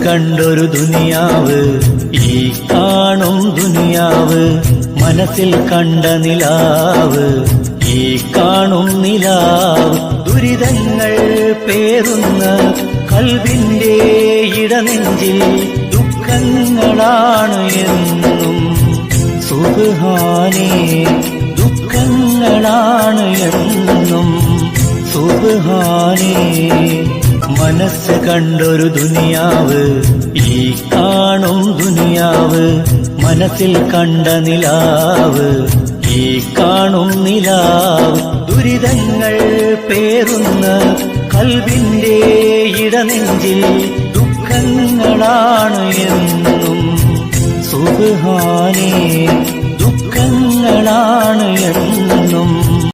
കണ്ടൊരു ദുനിയാവ്, ഈ കാണും ദുനിയാവ്, മനസ്സിൽ കണ്ട നിലാവ്, ഈ കാണും നിലാവ്, ദുരിതങ്ങൾ പേറുന്ന കൽബിന്റെ ഇടനെഞ്ചിൽ ദുഃഖങ്ങളാണ് എന്നും. സുബ്ഹാനേ, ദുഃഖങ്ങളാണ് എന്നും. സുബ്ഹാനേ, മനസ്സ് കണ്ടൊരു ദുനിയാവ്, ഈ കാണും ദുനിയാവ്, മനസ്സിൽ കണ്ട നിലാവ്, ഈ കാണും നിലാവ്, ദുരിതങ്ങൾ പേറുന്ന കൽബിന്റെ ഇടനെഞ്ചിൽ ദുഃഖങ്ങളാണ് എന്നും. സുബ്ഹാനേ, ദുഃഖങ്ങളാണ് എന്നും.